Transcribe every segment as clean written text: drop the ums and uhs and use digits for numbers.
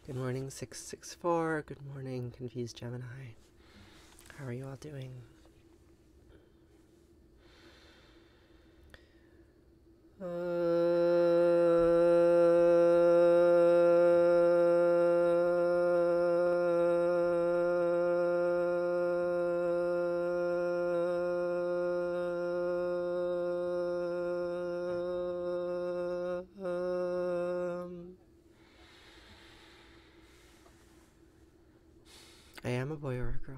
Good morning, 664. Good morning, Confused Gemini. How are you all doing? I am a boy or a girl.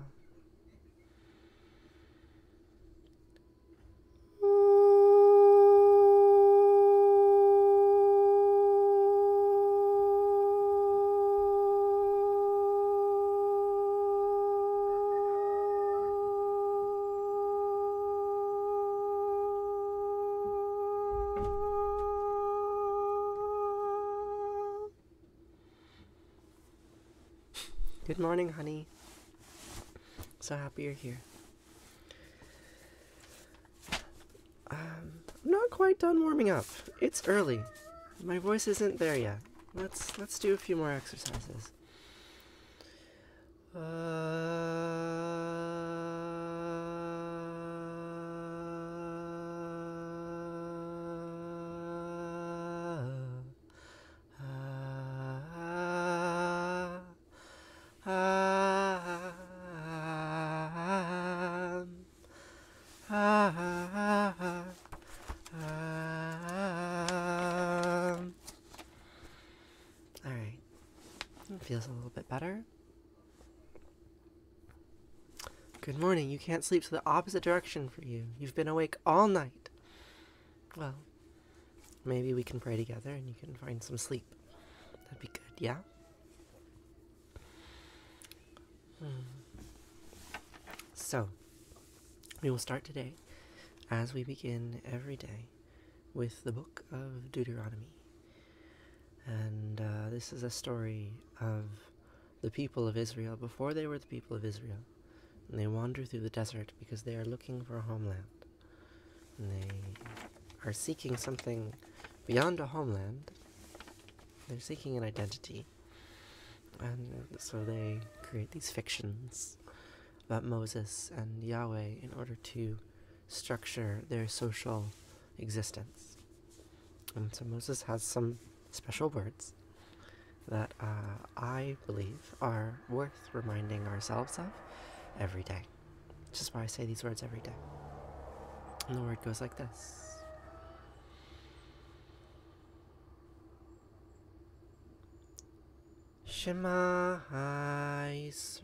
Good morning, honey. So happy you're here. I'm not quite done warming up. It's early. My voice isn't there yet. Let's do a few more exercises. Alright, it feels a little bit better. Good morning, you can't sleep, so the opposite direction for you. You've been awake all night. Well, maybe we can pray together and you can find some sleep. That'd be good, yeah? So, we will start today, as we begin every day, with the Book of Deuteronomy. And this is a story of the people of Israel before they were the people of Israel. And they wander through the desert because they are looking for a homeland. And they are seeking something beyond a homeland. They're seeking an identity. And so they create these fictions about Moses and Yahweh in order to structure their social existence. And so Moses has some special words that I believe are worth reminding ourselves of every day. Which is why I say these words every day. And the word goes like this. Shema Yisrael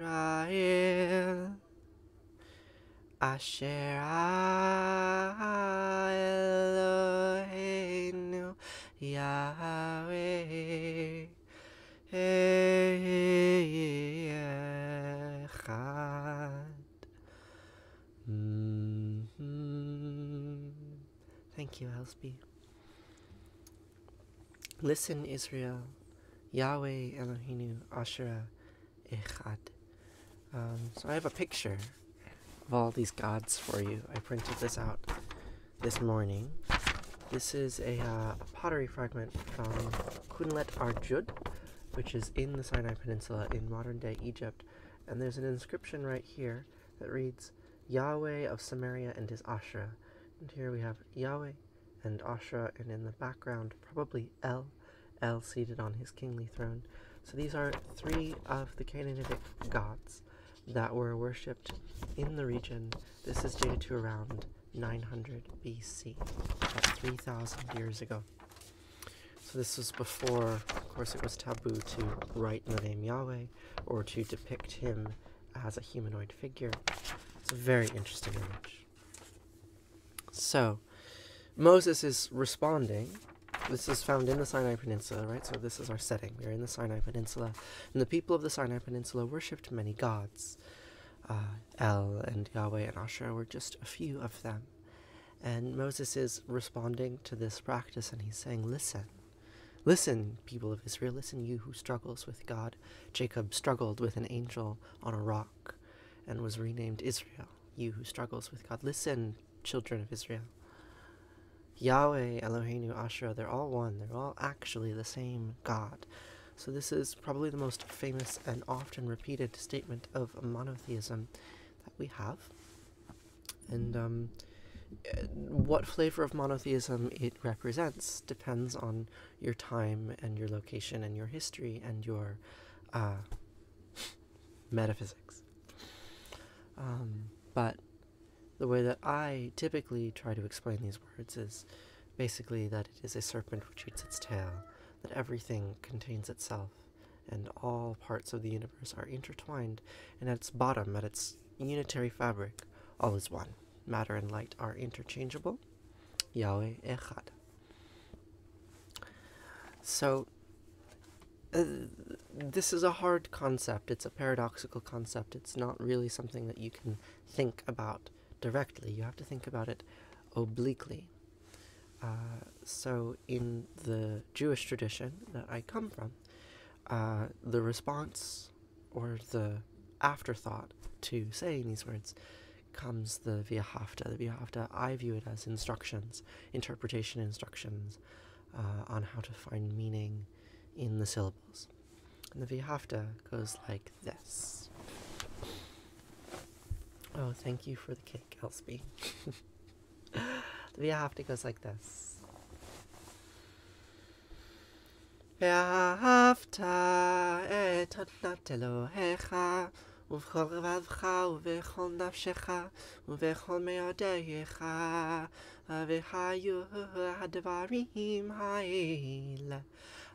Asher Eloheinu Yahweh Echad. Thank you, Elsby. Listen, Israel, Yahweh Eloheinu Asher Echad. So I have a picture of all these gods for you. I printed this out this morning. This is a pottery fragment from Kunlet Arjud, which is in the Sinai Peninsula in modern-day Egypt. And there's an inscription right here that reads, Yahweh of Samaria and his Asherah. And here we have Yahweh and Asherah, and in the background, probably El seated on his kingly throne. So these are three of the Canaanitic gods that were worshipped in the region. This is dated to around 900 BC, about 3,000 years ago. So this was before, of course, it was taboo to write the name Yahweh or to depict him as a humanoid figure. It's a very interesting image. So, Moses is responding. This is found in the Sinai Peninsula, right? So this is our setting. We're in the Sinai Peninsula. And the people of the Sinai Peninsula worshipped many gods. El and Yahweh and Asherah were just a few of them. And Moses is responding to this practice, and he's saying, listen. Listen, people of Israel. Listen, you who struggles with God. Jacob struggled with an angel on a rock and was renamed Israel. You who struggles with God. Listen, children of Israel. Yahweh, Eloheinu, Asherah, they're all one. They're all actually the same God. So this is probably the most famous and often repeated statement of monotheism that we have. And what flavor of monotheism it represents depends on your time and your location and your history and your metaphysics. But the way that I typically try to explain these words is basically that it is a serpent which eats its tail, that everything contains itself, and all parts of the universe are intertwined, and at its bottom, at its unitary fabric, all is one. Matter and light are interchangeable. Yahweh Echad. So, this is a hard concept. It's a paradoxical concept. It's not really something that you can think about directly. You have to think about it obliquely. So in the Jewish tradition that I come from, the response or the afterthought to saying these words comes the V'ahavta. The V'ahavta, I view it as instructions, interpretation instructions on how to find meaning in the syllables. And the V'ahavta goes like this. Oh, thank you for the cake, Elsby. The V'ahavta goes like this. V'ahavta et Adonat Elohecha ובכל רבבך ובכל נפשך ובכל מאודייך והיו הדברים האלה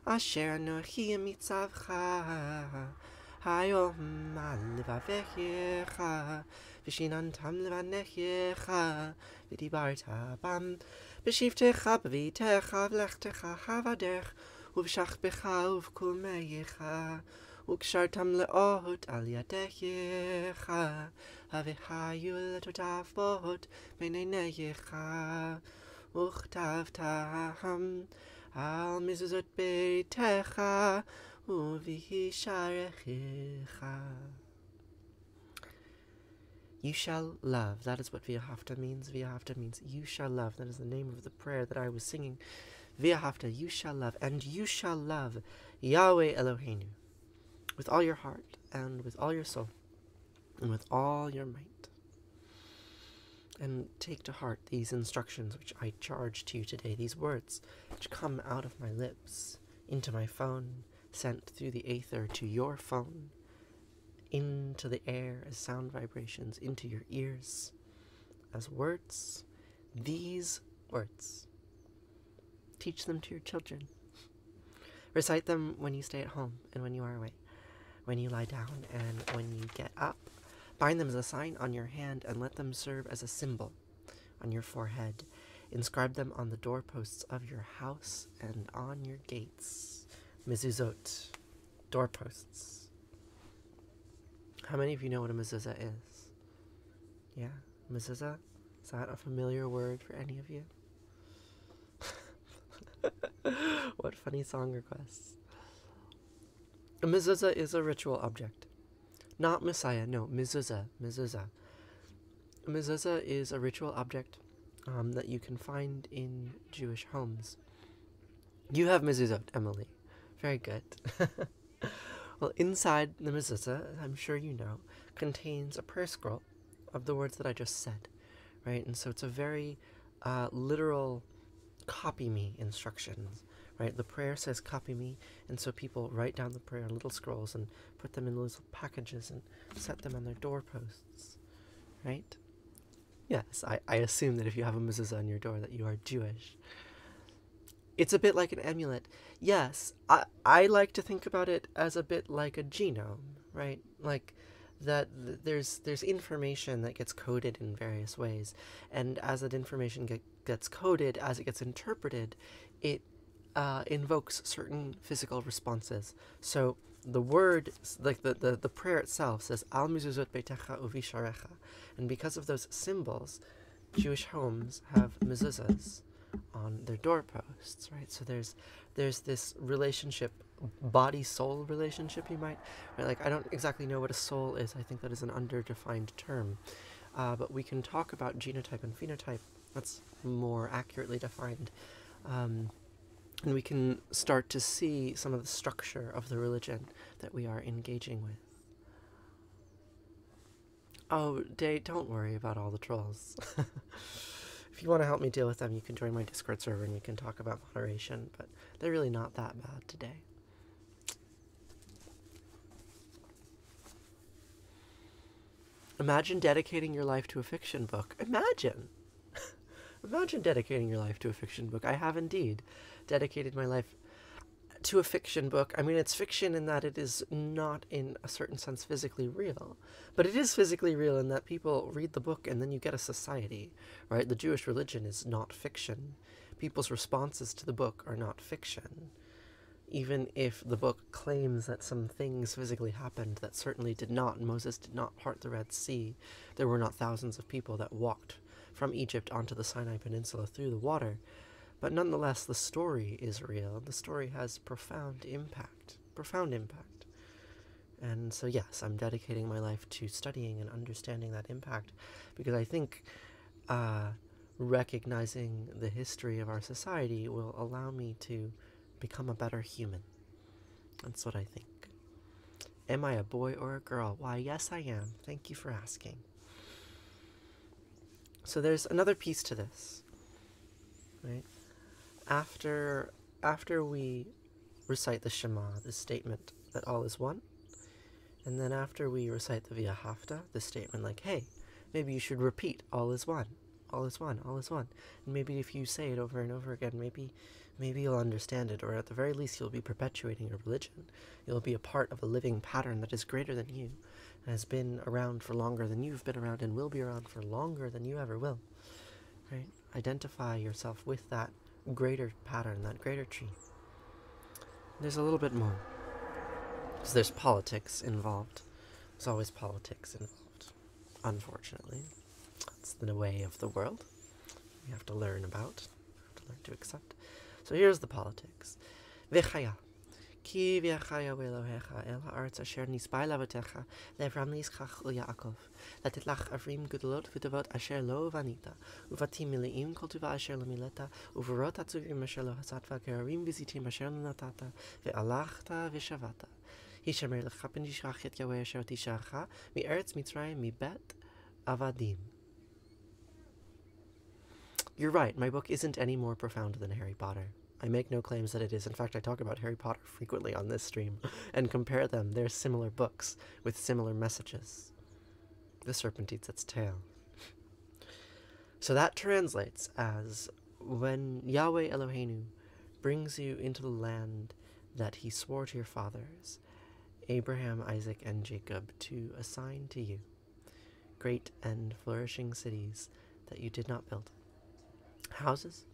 אשר אנוכי מצווך היום על לבביך ושיננתם לבניך ודיברת בם בשבתך בביתך ולכתך בדרך ובשכבך ובקומייך וקשרתם לאות על ידיך, והיו לטוטפות בין עיניך, וכתבתם על מזוזות ביתך ובשעריך. You shall love. That is what V'ahavta means. V'ahavta means you shall love. That is the name of the prayer that I was singing. V'ahavta, you shall love, and you shall love Yahweh Eloheinu. With all your heart, and with all your soul, and with all your might. And take to heart these instructions which I charge to you today, these words which come out of my lips, into my phone, sent through the aether to your phone, into the air as sound vibrations, into your ears as words. These words. Teach them to your children. Recite them when you stay at home and when you are away. When you lie down and when you get up. Bind them as a sign on your hand and let them serve as a symbol on your forehead. Inscribe them on the doorposts of your house and on your gates. Mezuzot, doorposts. How many of you know what a mezuzah is? Yeah, mezuzah? Is that a familiar word for any of you? What funny song requests. A mezuzah is a ritual object. Not Messiah, no, mezuzah, mezuzah. A mezuzah is a ritual object that you can find in Jewish homes. You have mezuzot, Emily. Very good. Well, inside the mezuzah, I'm sure you know, contains a prayer scroll of the words that I just said, right? And so it's a very literal copy me instructions. Right, the prayer says copy me, and so people write down the prayer in little scrolls and put them in little packages and set them on their doorposts, right? Yes, I assume that if you have a mezuzah on your door that you are Jewish. It's a bit like an amulet. Yes, I like to think about it as a bit like a genome, right? Like that there's information that gets coded in various ways, and as that information gets coded, as it gets interpreted, it invokes certain physical responses. So the word, like the prayer itself says, Al mizuzot beitecha uvisharecha. And because of those symbols, Jewish homes have mezuzahs on their doorposts, right? So there's this relationship, body-soul relationship, you might, right? Like, I don't exactly know what a soul is. I think that is an underdefined term. But we can talk about genotype and phenotype. That's more accurately defined. And we can start to see some of the structure of the religion that we are engaging with. Oh, Day, don't worry about all the trolls. If you want to help me deal with them, you can join my Discord server and we can talk about moderation, but they're really not that bad today. Imagine dedicating your life to a fiction book. Imagine! Imagine dedicating your life to a fiction book. I have indeed dedicated my life to a fiction book. I mean, it's fiction in that it is not in a certain sense physically real, but it is physically real in that people read the book and then you get a society, right? The Jewish religion is not fiction. People's responses to the book are not fiction. Even if the book claims that some things physically happened that certainly did not, and Moses did not part the Red Sea, there were not thousands of people that walked from Egypt onto the Sinai Peninsula through the water. But nonetheless, the story is real. The story has profound impact. Profound impact. And so yes, I'm dedicating my life to studying and understanding that impact, because I think recognizing the history of our society will allow me to become a better human. That's what I think. Am I a boy or a girl? Why, yes, I am. Thank you for asking. So there's another piece to this, right? After we recite the Shema, the statement that all is one, and then after we recite the V'ahavta, the statement like, hey, maybe you should repeat all is one, all is one, all is one. And maybe if you say it over and over again, maybe you'll understand it, or at the very least you'll be perpetuating a religion. You'll be a part of a living pattern that is greater than you, and has been around for longer than you've been around, and will be around for longer than you ever will. Right? Identify yourself with that greater pattern, that greater tree. There's a little bit more, because there's politics involved. There's always politics involved, unfortunately. It's the way of the world. We have to learn about, learn to accept. So here's the politics. V'chaya. Ki v'chaya v'elohecha el ha'aretz asher nisbai lavotecha le'avram li'yitzchak u'Yaakov latet lach avrim gedolot v'tovot asher lo vanita uvatim mileim kol tuva asher lo mileta uvorot atzuvim asher lo hasatva ge'arim v'zitim asher lo natata ve'alachta v'shavata hishamer lecha pen yishrach et Yahweh asher tishacha mi'eretz Mitzrayim mi'bet avadim. You're right, my book isn't any more profound than Harry Potter. I make no claims that it is. In fact, I talk about Harry Potter frequently on this stream and compare them. They're similar books with similar messages. The serpent eats its tail. So that translates as, when Yahweh Eloheinu brings you into the land that he swore to your fathers, Abraham, Isaac, and Jacob, to assign to you, great and flourishing cities that you did not build. Houses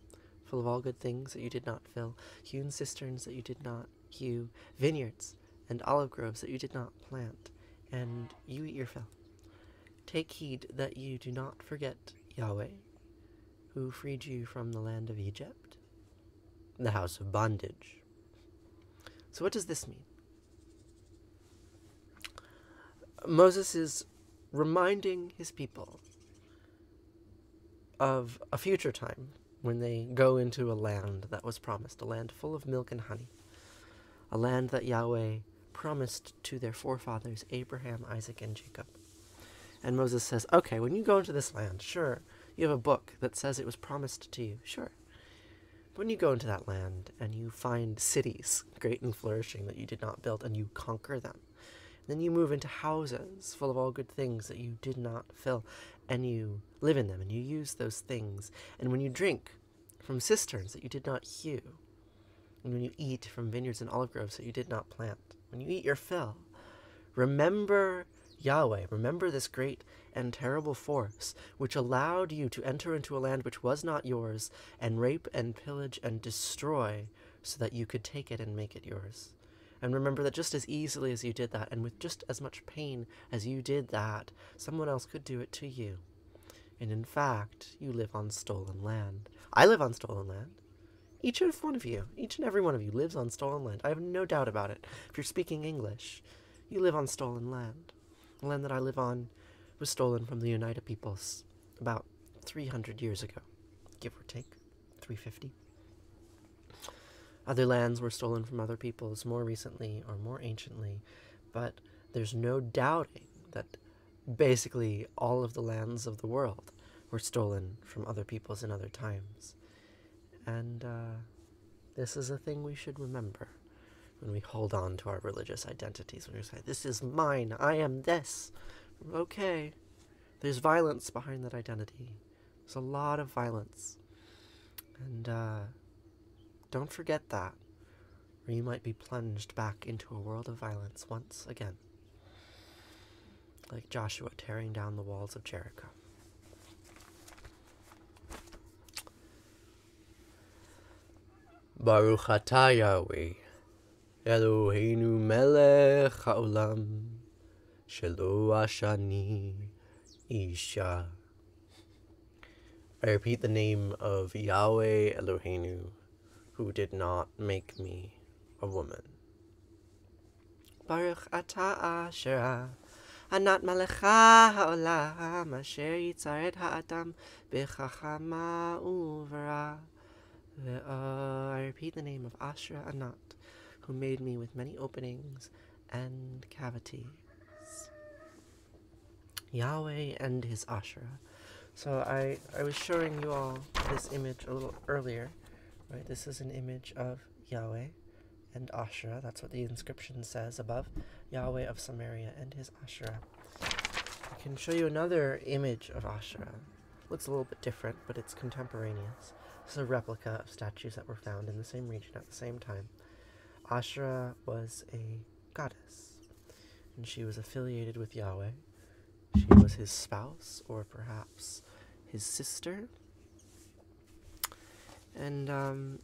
full of all good things that you did not fill, hewn cisterns that you did not hew, vineyards and olive groves that you did not plant, and you eat your fill. Take heed that you do not forget Yahweh, who freed you from the land of Egypt, the house of bondage. So what does this mean? Moses is reminding his people of a future time when they go into a land that was promised, a land full of milk and honey, a land that Yahweh promised to their forefathers, Abraham, Isaac, and Jacob. And Moses says, okay, when you go into this land, sure, you have a book that says it was promised to you, sure. But when you go into that land and you find cities, great and flourishing, that you did not build, and you conquer them, then you move into houses full of all good things that you did not fill, and you live in them, and you use those things. And when you drink from cisterns that you did not hew, and when you eat from vineyards and olive groves that you did not plant, when you eat your fill, remember Yahweh, remember this great and terrible force which allowed you to enter into a land which was not yours, and rape and pillage and destroy so that you could take it and make it yours. And remember that just as easily as you did that, and with just as much pain as you did that, someone else could do it to you. And in fact, you live on stolen land. I live on stolen land. Each and every one of you lives on stolen land. I have no doubt about it. If you're speaking English, you live on stolen land. The land that I live on was stolen from the United Peoples about 300 years ago, give or take, 350. Other lands were stolen from other peoples more recently or more anciently, but there's no doubting that basically all of the lands of the world were stolen from other peoples in other times. And this is a thing we should remember when we hold on to our religious identities, when we say, this is mine, I am this. Okay, there's violence behind that identity. There's a lot of violence. And don't forget that, or you might be plunged back into a world of violence once again, like Joshua tearing down the walls of Jericho. Baruch atah Yahweh, Eloheinu melech haolam, shelo ashani isha. I repeat the name of Yahweh Eloheinu, who did not make me a woman. Baruch atah Asherah, Anat Malecha Ha'olam, Asher Yitzaret Ha'adam B'chachama Uvera. I repeat the name of Asherah Anat, who made me with many openings and cavities. Yahweh and his Asherah. So I was showing you all this image a little earlier, right? This is an image of Yahweh and Asherah. That's what the inscription says above. Yahweh of Samaria and his Asherah. I can show you another image of Asherah. Looks a little bit different, but it's contemporaneous. This is a replica of statues that were found in the same region at the same time. Asherah was a goddess, and she was affiliated with Yahweh. She was his spouse, or perhaps his sister. And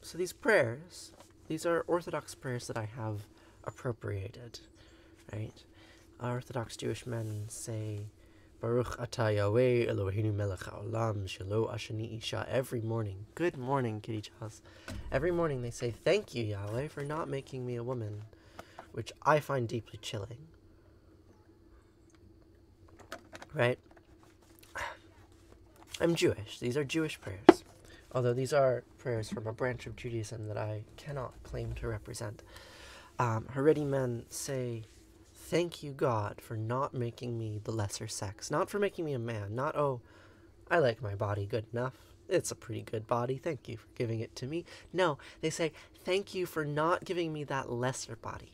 so these prayers, these are Orthodox prayers that I have appropriated, right? Orthodox Jewish men say, Baruch atah Yahweh Eloheinu melech haolam shelo ashani isha every morning. Good morning, Kitty Jaws. Every morning they say, thank you, Yahweh, for not making me a woman, which I find deeply chilling. Right? I'm Jewish. These are Jewish prayers. Although these are prayers from a branch of Judaism that I cannot claim to represent. Haredi men say, thank you, God, for not making me the lesser sex. Not for making me a man. Not, oh, I like my body good enough. It's a pretty good body. Thank you for giving it to me. No, they say, thank you for not giving me that lesser body.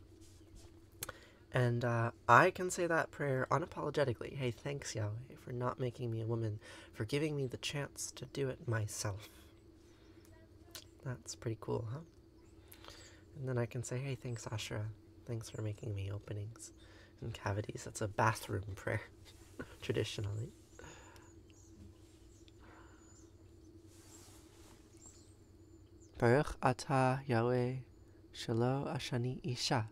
And I can say that prayer unapologetically. Hey, thanks, Yahweh, for not making me a woman, for giving me the chance to do it myself. That's pretty cool, huh? And then I can say, hey, thanks, Asherah. Thanks for making me openings and cavities. That's a bathroom prayer, traditionally. Baruch atah Yahweh shelo ashani isha.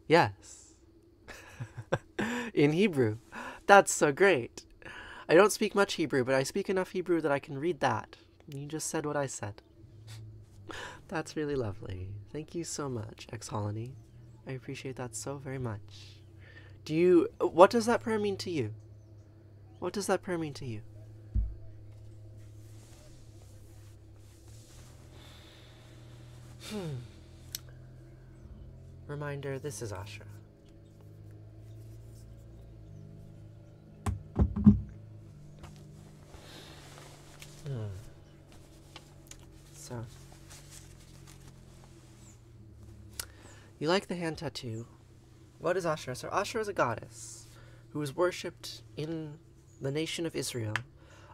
Yes. In Hebrew. That's so great. I don't speak much Hebrew, but I speak enough Hebrew that I can read that. You just said what I said. That's really lovely. Thank you so much, Ex-Holony. I appreciate that so very much. What does that prayer mean to you? What does that prayer mean to you? Reminder, this is Asherah. So, you like the hand tattoo. What is Asherah? So Asherah is a goddess who was worshipped in the nation of Israel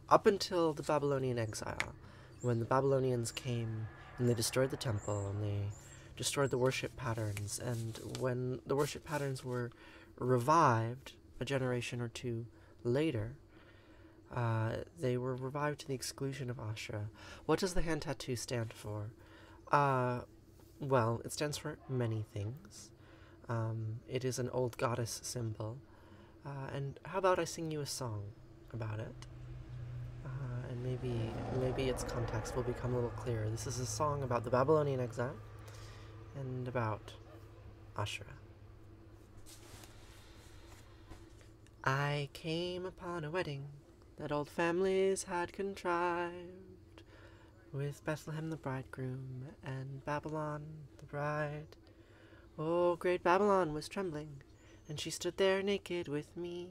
up until the Babylonian exile, when the Babylonians came and they destroyed the temple and they destroyed the worship patterns. And when the worship patterns were revived a generation or two later, they were revived to the exclusion of Asherah. What does the hand tattoo stand for? Well, it stands for many things. It is an old goddess symbol. And how about I sing you a song about it? And maybe its context will become a little clearer. This is a song about the Babylonian exile and about Asherah. I came upon a wedding that old families had contrived, with Bethlehem the bridegroom and Babylon the bride. Oh, great Babylon was trembling, and she stood there naked with me.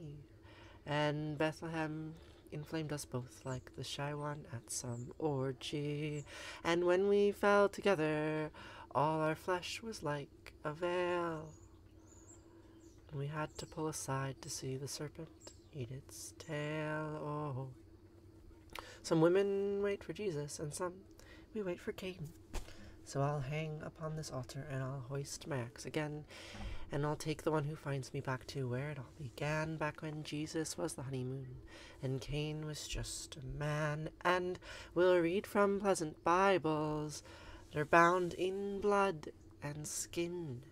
And Bethlehem inflamed us both like the shy one at some orgy. And when we fell together, all our flesh was like a veil. And we had to pull aside to see the serpent eat its tail. Oh. Some women wait for Jesus, and some we wait for Cain. So I'll hang upon this altar, and I'll hoist my axe again, and I'll take the one who finds me back to where it all began, back when Jesus was the honeymoon, and Cain was just a man. And we'll read from pleasant Bibles that are bound in blood and skin,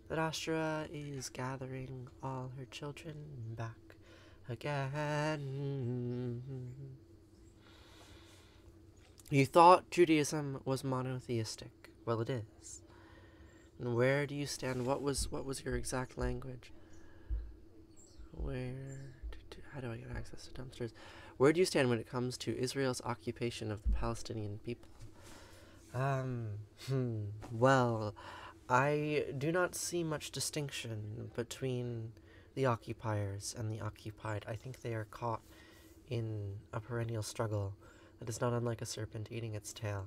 that Asherah is gathering all her children back again. You thought Judaism was monotheistic. Well, it is. And where do you stand? What was your exact language? How do I get access to dumpsters? Where do you stand when it comes to Israel's occupation of the Palestinian people? Well, I do not see much distinction between the occupiers and the occupied. I think they are caught in a perennial struggle that is not unlike a serpent eating its tail.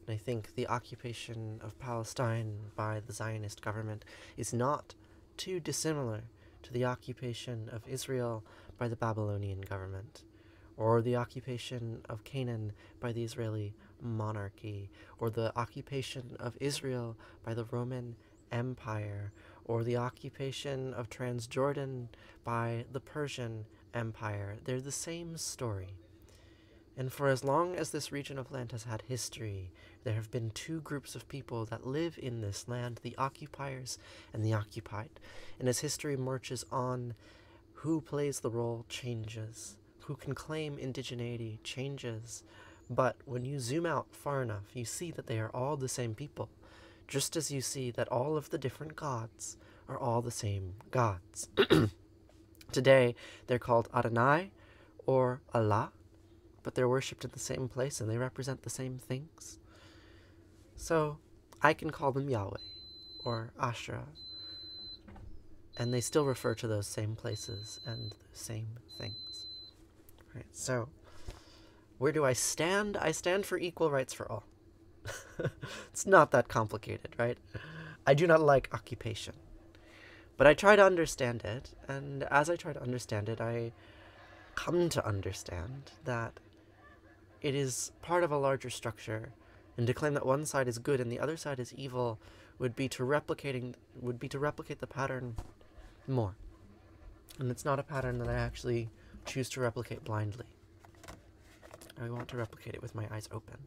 And I think the occupation of Palestine by the Zionist government is not too dissimilar to the occupation of Israel by the Babylonian government, or the occupation of Canaan by the Israeli monarchy, or the occupation of Israel by the Roman Empire, or the occupation of Transjordan by the Persian Empire. They're the same story. And for as long as this region of land has had history, there have been two groups of people that live in this land, the occupiers and the occupied. And as history marches on, who plays the role changes. Who can claim indigeneity changes. But when you zoom out far enough, you see that they are all the same people, just as you see that all of the different gods are all the same gods. Today, they're called Adonai or Allah, but they're worshipped in the same place and they represent the same things. So I can call them Yahweh or Asherah, and they still refer to those same places and the same things. Right, so where do I stand? I stand for equal rights for all. It's not that complicated, right? I do not like occupation, but I try to understand it, and as I try to understand it, I come to understand that it is part of a larger structure, and to claim that one side is good and the other side is evil would be to replicate the pattern more. And it's not a pattern that I actually choose to replicate blindly. I want to replicate it with my eyes open.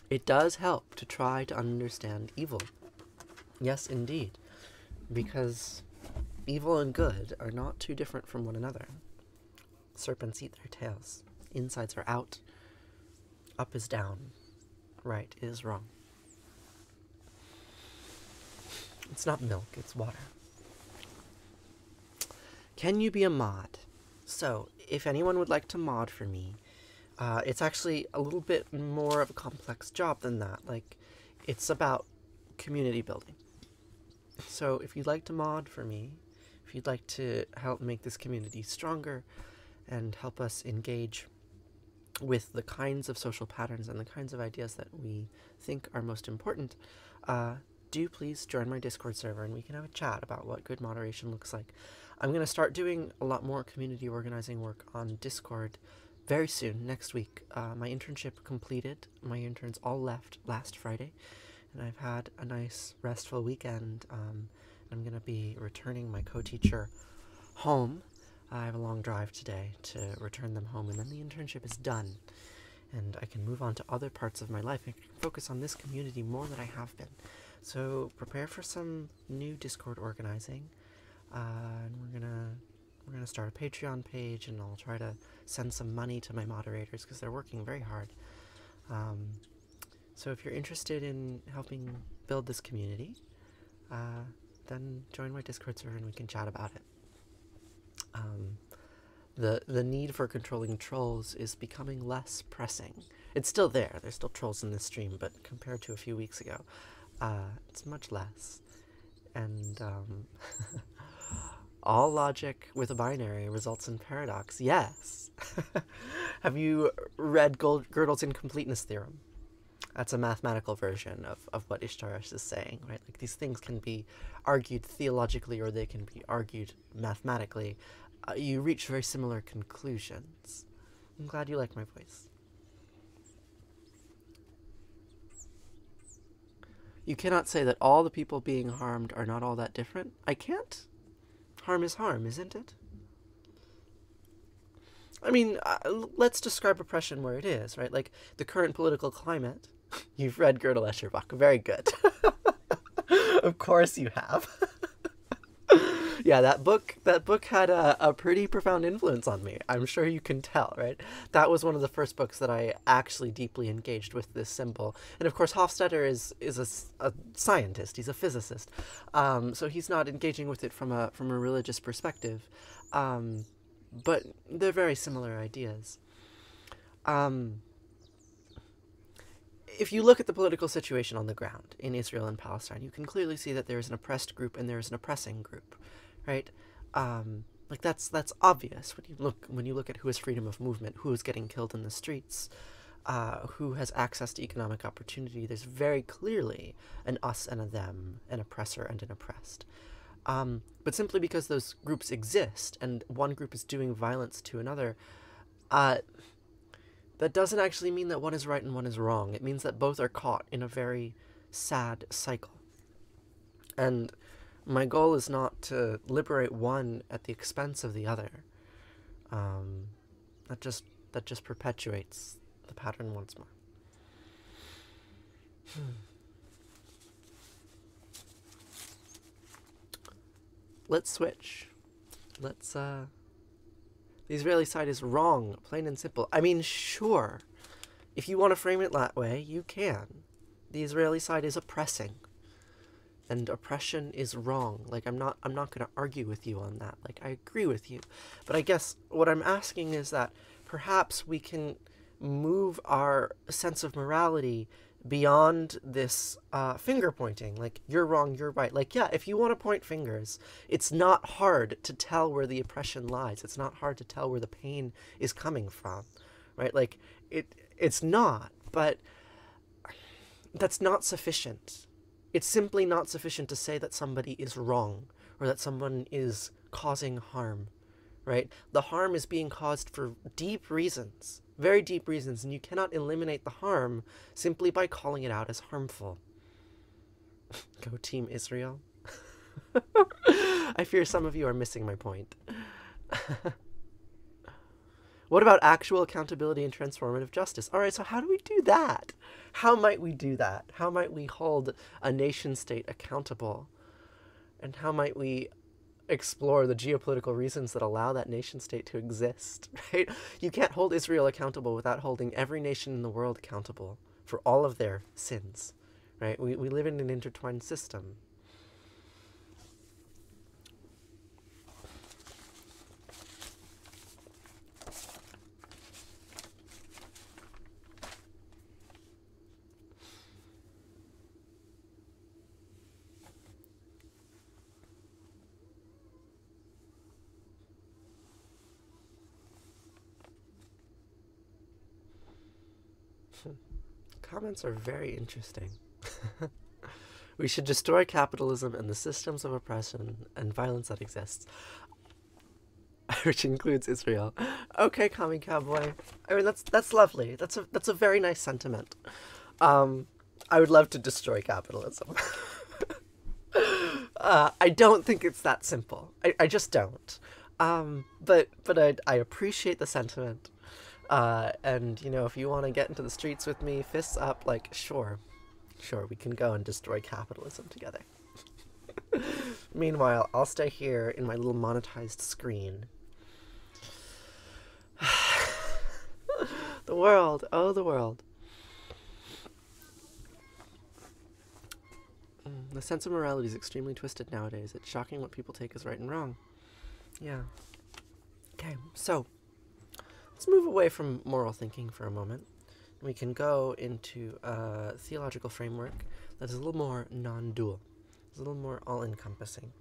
It does help to try to understand evil. Yes, indeed. Because evil and good are not too different from one another. Serpents eat their tails. Insides are out. Up is down. Right is wrong. It's not milk, it's water. Can you be a mod? So, if anyone would like to mod for me, it's actually a little bit more of a complex job than that. Like, it's about community building. So if you'd like to mod for me, if you'd like to help make this community stronger and help us engage with the kinds of social patterns and the kinds of ideas that we think are most important, do please join my Discord server and we can have a chat about what good moderation looks like. I'm going to start doing a lot more community organizing work on Discord very soon, next week. My internship completed. My interns all left last Friday. And I've had a nice, restful weekend. I'm going to be returning my co-teacher home. I have a long drive today to return them home, and then the internship is done. And I can move on to other parts of my life. I can focus on this community more than I have been. So prepare for some new Discord organizing. And we're gonna start a Patreon page, and I'll try to send some money to my moderators because they're working very hard. So if you're interested in helping build this community, then join my Discord server and we can chat about it. the need for controlling trolls is becoming less pressing. It's still there. There's still trolls in this stream, but compared to a few weeks ago, it's much less. And all logic with a binary results in paradox. Yes. Have you read Gödel's incompleteness theorem? That's a mathematical version of what Ishtarosh is saying, right? Like, these things can be argued theologically or they can be argued mathematically. You reach very similar conclusions. I'm glad you like my voice. You cannot say that all the people being harmed are not all that different. I can't. Harm is harm, isn't it? I mean, let's describe oppression where it is, right? Like, the current political climate. You've read Gödel Escherbach. Very good. Of course you have. Yeah, that book had a pretty profound influence on me. I'm sure you can tell, right? That was one of the first books that I actually deeply engaged with this symbol. And of course, Hofstadter is a scientist. He's a physicist. So he's not engaging with it from a religious perspective. But they're very similar ideas. If you look at the political situation on the ground in Israel and Palestine, you can clearly see that there's an oppressed group and there's an oppressing group, right? Like, that's obvious when you look at who has freedom of movement, who is getting killed in the streets, who has access to economic opportunity. There's very clearly an us and a them, an oppressor and an oppressed. But simply because those groups exist and one group is doing violence to another, that doesn't actually mean that one is right and one is wrong. It means that both are caught in a very sad cycle. And my goal is not to liberate one at the expense of the other. That just perpetuates the pattern once more. Let's switch. Let's, the Israeli side is wrong, plain and simple. I mean, sure. If you want to frame it that way, you can. The Israeli side is oppressing. And oppression is wrong. Like, I'm not going to argue with you on that. Like, I agree with you. But I guess what I'm asking is that perhaps we can move our sense of morality beyond this finger pointing. Like, you're wrong, you're right. Like, yeah, if you want to point fingers, it's not hard to tell where the oppression lies. It's not hard to tell where the pain is coming from, right? Like, it's not, but that's not sufficient. It's simply not sufficient to say that somebody is wrong or that someone is causing harm, right? The harm is being caused for deep reasons. Very deep reasons, and you cannot eliminate the harm simply by calling it out as harmful. Go Team Israel. I fear some of you are missing my point. What about actual accountability and transformative justice? All right, so how do we do that? How might we do that? How might we hold a nation state accountable? And how might we explore the geopolitical reasons that allow that nation state to exist, right? You can't hold Israel accountable without holding every nation in the world accountable for all of their sins, right? We live in an intertwined system. Comments are very interesting. We should destroy capitalism and the systems of oppression and violence that exists, which includes Israel. Okay, Commie Cowboy. I mean, that's lovely. That's a very nice sentiment. I would love to destroy capitalism. I don't think it's that simple. I just don't. But I appreciate the sentiment. And, you know, if you want to get into the streets with me, fists up, like, sure, we can go and destroy capitalism together. Meanwhile, I'll stay here in my little monetized screen. The world, oh, the world. The sense of morality is extremely twisted nowadays. It's shocking what people take as right and wrong. Yeah. Okay. Okay, so let's move away from moral thinking for a moment. We can go into a theological framework that is a little more non-dual. It's a little more all-encompassing.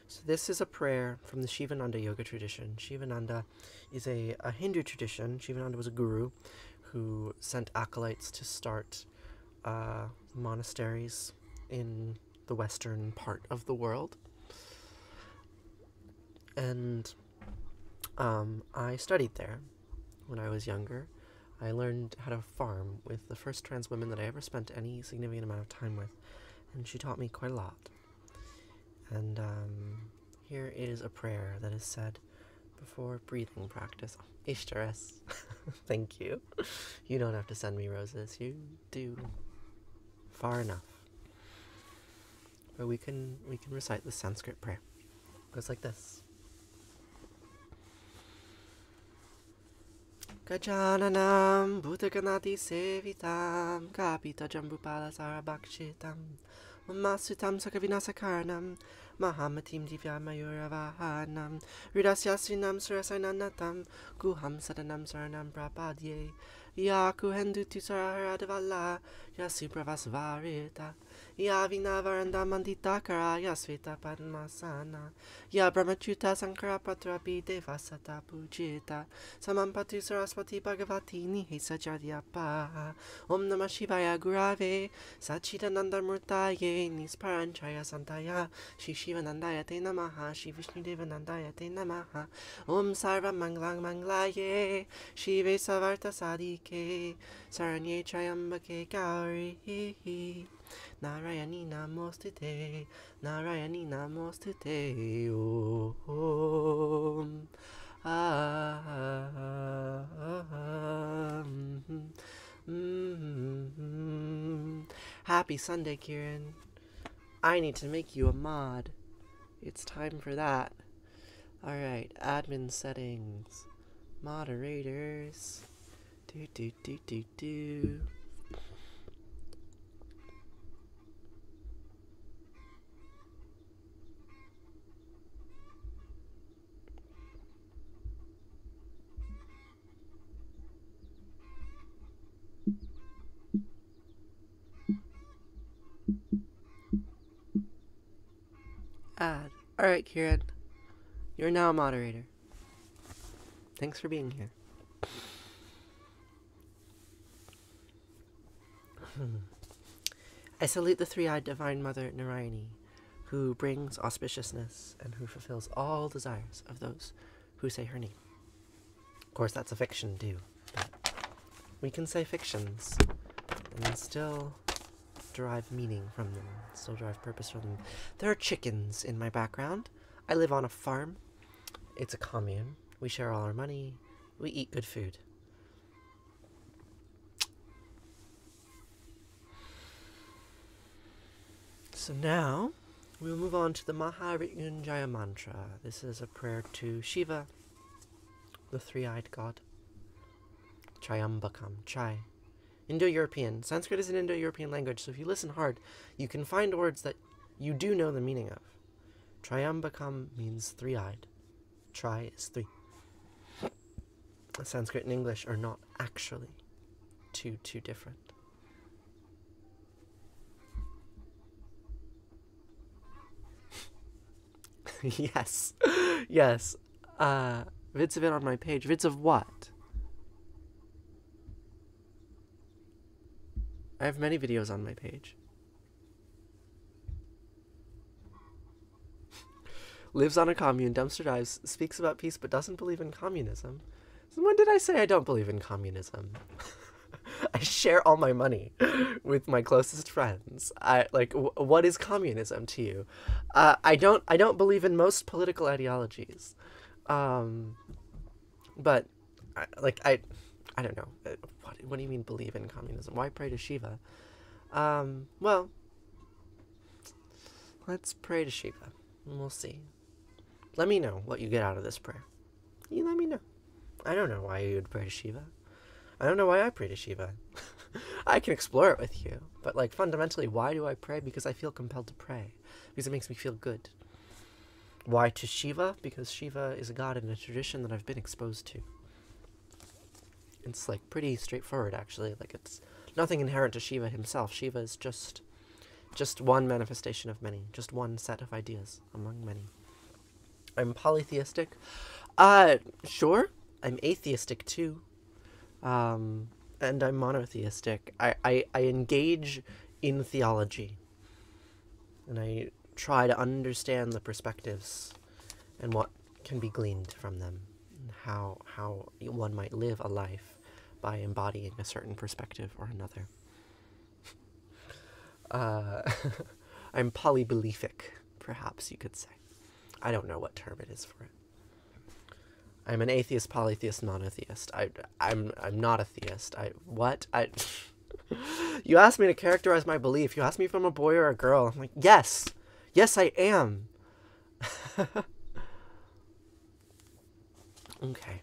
So this is a prayer from the Shivananda yoga tradition. Shivananda is a Hindu tradition. Shivananda was a guru who sent acolytes to start monasteries in the western part of the world. And I studied there when I was younger. I learned how to farm with the first trans woman that I ever spent any significant amount of time with, and she taught me quite a lot. And here is a prayer that is said before breathing practice. Ishtaras. Thank you. You don't have to send me roses. You do far enough. But we can recite the Sanskrit prayer. It goes like this. Gajananam Bhudaganati Sevitam Kapita Jambupala Sarabhakshitam Masutam Sakavinasakarnam Mahamatim Divya Mayuravahanam Ridasyasinam Surasainanatam Guham Sadanam Saranam Prapadye Yaku Hendutu Sarahadavala Yasupravasvarita Yavina Varanda Mandita Kara Yasvita Padmasana Ya Brahmachuta Sankara Patrapi Devasata Pujita Samampatu Saraswati Bhagavati Nihesa Jadyapa Om Namah Shivaya Gurave Sachidananda Murtaye Nisparanchaya Santaya Shri Shivanandaya Te Namaha Shri Vishnudevanandaya Te Namaha Om Sarva Manglang Manglaye Shive Savarta Sadike Saranye Trayambake Gauri Narayani Namostite Narayani Namostite Om Happy Sunday, Kieran. I need to make you a mod. It's time for that. Alright, admin settings. Moderators. Do. Add. Alright, Kieran. You're now a moderator. Thanks for being here. I salute the three-eyed Divine Mother Narayani, who brings auspiciousness and who fulfills all desires of those who say her name. Of course, that's a fiction too, but we can say fictions and still derive meaning from them, still derive purpose from them. There are chickens in my background. I live on a farm. It's a commune. We share all our money. We eat good food. So now, we'll move on to the Maharianjaya Mantra. This is a prayer to Shiva, the three-eyed god. Triambakam, Chai. Indo-European. Sanskrit is an Indo-European language, so if you listen hard, you can find words that you do know the meaning of. Triambakam means three-eyed. Tri is three. Sanskrit and English are not actually too different. Yes. Vids of it on my page. Vids of what? I have many videos on my page. Lives on a commune, dumpster dives, speaks about peace but doesn't believe in communism. So when did I say I don't believe in communism? I share all my money with my closest friends. What is communism to you? I don't believe in most political ideologies. But I don't know. What do you mean believe in communism? Why pray to Shiva? Well, let's pray to Shiva, and we'll see. Let me know what you get out of this prayer. You let me know. I don't know why you would pray to Shiva. I don't know why I pray to Shiva. I can explore it with you, but fundamentally, why do I pray? Because I feel compelled to pray. Because it makes me feel good. Why to Shiva? Because Shiva is a god in a tradition that I've been exposed to. It's like pretty straightforward, actually. Like, it's nothing inherent to Shiva himself. Shiva is just one manifestation of many, just one set of ideas among many. I'm polytheistic. Sure. I'm atheistic too. And I'm monotheistic. I engage in theology. And I try to understand the perspectives and what can be gleaned from them. And how one might live a life by embodying a certain perspective or another. I'm polybelific, perhaps you could say. I don't know what term it is for it. I'm an atheist, polytheist, monotheist. I'm not a theist. You asked me to characterize my belief. You asked me if I'm a boy or a girl. I'm like, yes. Yes, I am. Okay.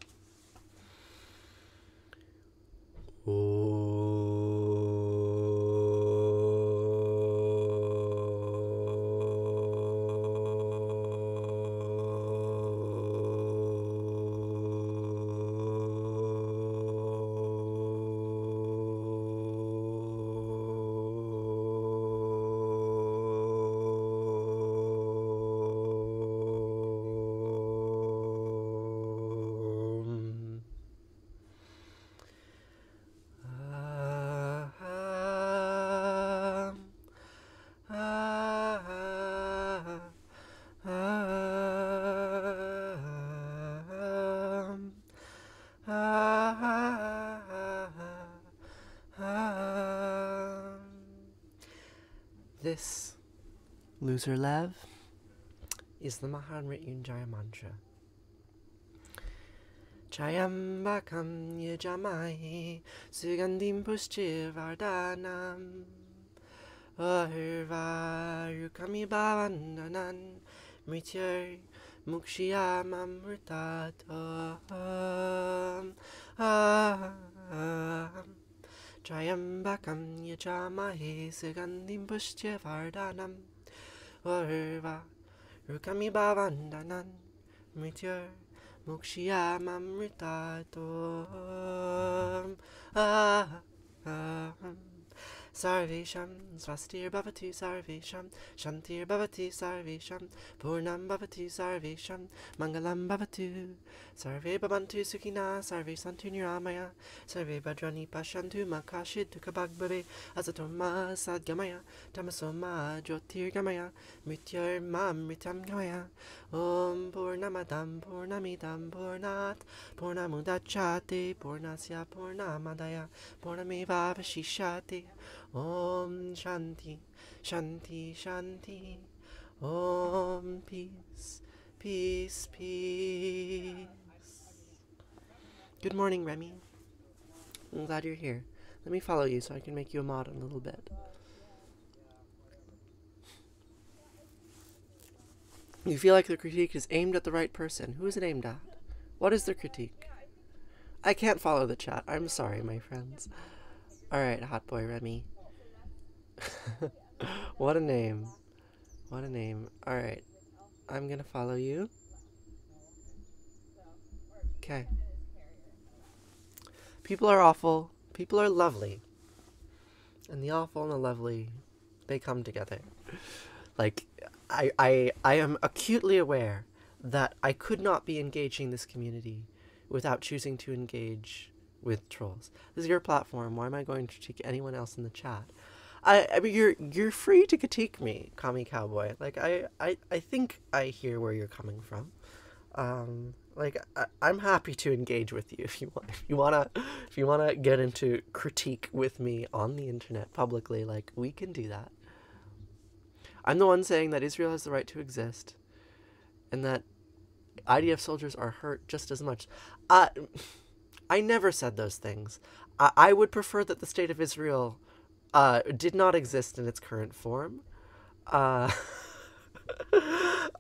This, loser Lev, is the Maharianjaya Mantra. Chayambakam yajamai sugandim pushtivardhanam ahirvarukami bhavandanan mrityur mukshiyamamritatam Trayambakam yajamahe sugandim pushtivardhanam ahirvarukami bhavandanan mrityur Mukshiyamamritatam Sarvesham Svastir Bhavati Sarvesham Shantir Bhavati Sarvesham Purnam Bhavati Sarvesham Mangalam Bhavatu Sarve Bhavantu Sukhina Sarve Santu Niramaya Sarve Bhadrani Pashantu Makashid Tukabhagbhave Asatoma Sadgamaya Tamasoma Jyotirgamaya Mrityur Mamritam Gamaya Om Purnamadam Purnamidam Purnat Purnamudachyate Purnasya Purnamadaya Purnameva Vashishate Om Shanti Shanti Shanti Om Peace Peace Peace. Good morning, Remy. I'm glad you're here. Let me follow you so I can make you a mod in a little bit. You feel like the critique is aimed at the right person. Who is it aimed at? What is the critique? I can't follow the chat. I'm sorry, my friends. Alright, Hot Boy Remy. What a name. What a name. Alright. I'm gonna follow you. Okay. People are awful. People are lovely. And the awful and the lovely, they come together. Like, I am acutely aware that I could not be engaging this community without choosing to engage with trolls. This is your platform. Why am I going to critique anyone else in the chat? I mean, you're free to critique me, Kami Cowboy. Like, I think I hear where you're coming from. Like, I'm happy to engage with you if you wanna get into critique with me on the internet publicly. Like, we can do that. I'm the one saying that Israel has the right to exist, and that IDF soldiers are hurt just as much. I never said those things. I would prefer that the state of Israel did not exist in its current form.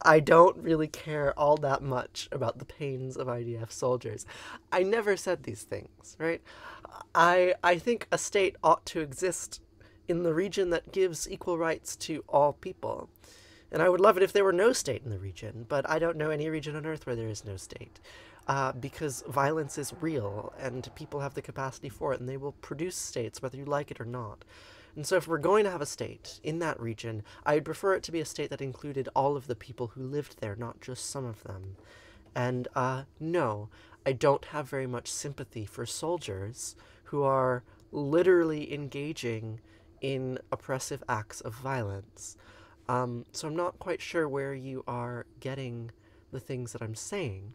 I don't really care all that much about the pains of IDF soldiers. I never said these things, right? I think a state ought to exist in the region that gives equal rights to all people. And I would love it if there were no state in the region, but I don't know any region on Earth where there is no state. Because violence is real, and people have the capacity for it, and they will produce states whether you like it or not. And so if we're going to have a state in that region, I'd prefer it to be a state that included all of the people who lived there, not just some of them. And no, I don't have very much sympathy for soldiers who are literally engaging in oppressive acts of violence. So I'm not quite sure where you are getting the things that I'm saying.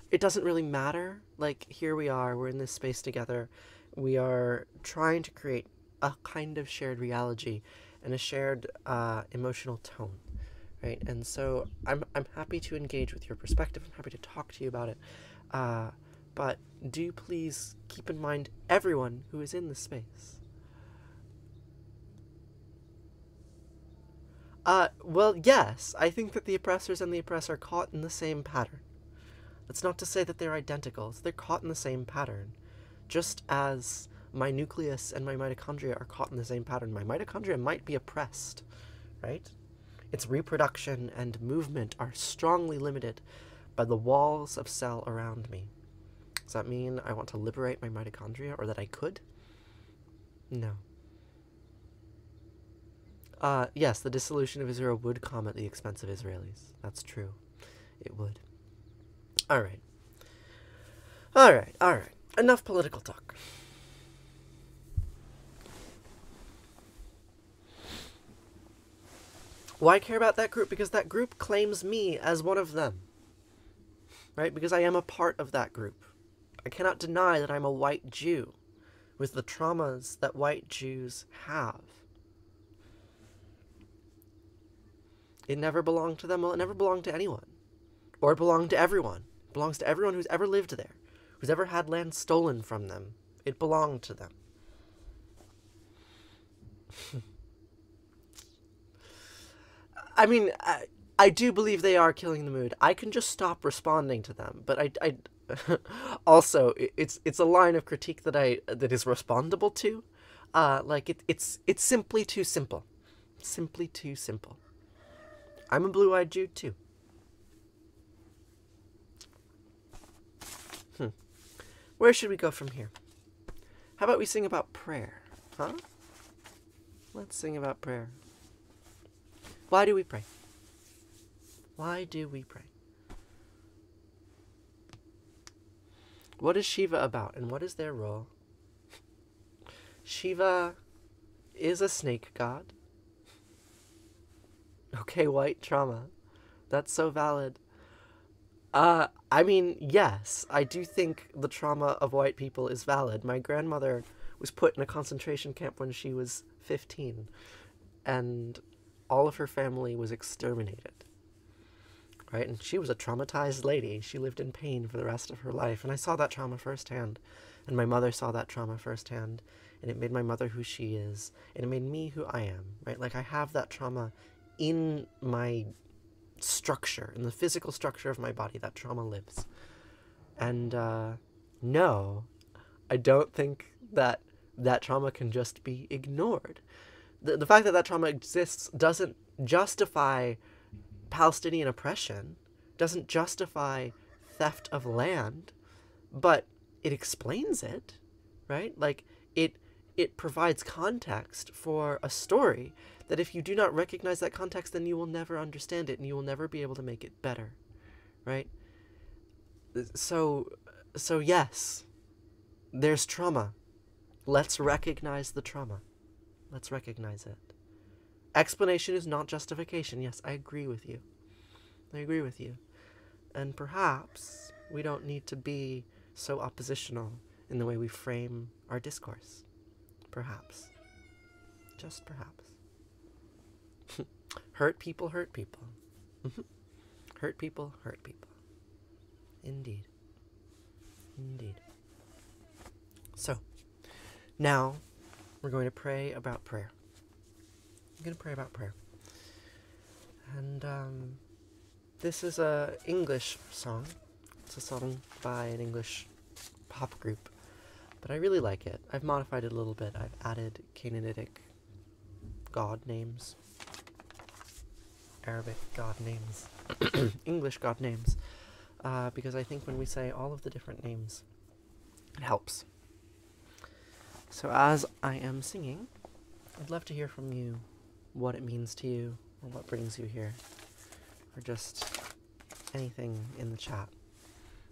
It doesn't really matter. Like, here we are, we're in this space together. We are trying to create a kind of shared reality and a shared emotional tone, right? And so I'm happy to engage with your perspective. I'm happy to talk to you about it. But do please keep in mind everyone who is in this space. Well, yes, I think that the oppressors and the oppressed are caught in the same pattern. That's not to say that they're identical. They're caught in the same pattern. Just as my nucleus and my mitochondria are caught in the same pattern. My mitochondria might be oppressed, right? Its reproduction and movement are strongly limited by the walls of cell around me. Does that mean I want to liberate my mitochondria, or that I could? No. Yes, the dissolution of Israel would come at the expense of Israelis. That's true. It would. Alright. Alright. Enough political talk. Why care about that group? Because that group claims me as one of them. Right? Because I am a part of that group. I cannot deny that I'm a white Jew with the traumas that white Jews have. It never belonged to them. Well, it never belonged to anyone. Or it belonged to everyone. It belongs to everyone who's ever lived there, who's ever had land stolen from them. It belonged to them. I mean, I do believe they are killing the mood. I can just stop responding to them, but I also, it's a line of critique that is respondable to. It's simply too simple. Simply too simple. I'm a blue-eyed Jew, too. Where should we go from here? How about we sing about prayer? Huh? Let's sing about prayer. Why do we pray? Why do we pray? What is Shiva about, and what is their role? Shiva is a snake god. Okay, white trauma. That's so valid. I mean, yes, I do think the trauma of white people is valid. My grandmother was put in a concentration camp when she was 15, and all of her family was exterminated. Right? And she was a traumatized lady. She lived in pain for the rest of her life, and I saw that trauma firsthand. And my mother saw that trauma firsthand, and it made my mother who she is, and it made me who I am, right? Like, I have that trauma in my structure, in the physical structure of my body. That trauma lives. And no, I don't think that that trauma can just be ignored. The fact that that trauma exists doesn't justify Palestinian oppression, doesn't justify theft of land, but it explains it, right? Like, it provides context for a story that if you do not recognize that context, then you will never understand it, and you will never be able to make it better, right? So yes, there's trauma. Let's recognize the trauma. Let's recognize it. Explanation is not justification. Yes, I agree with you. I agree with you. And perhaps we don't need to be so oppositional in the way we frame our discourse. Perhaps. Just perhaps. Hurt people hurt people. Hurt people hurt people. Indeed. Indeed. So, now we're going to pray about prayer. I'm going to pray about prayer. And this is a English song. It's a song by an English pop group. But I really like it. I've modified it a little bit. I've added Canaanitic god names, Arabic god names, English god names, because I think when we say all of the different names, it helps. So as I am singing, I'd love to hear from you what it means to you, or what brings you here, or just anything in the chat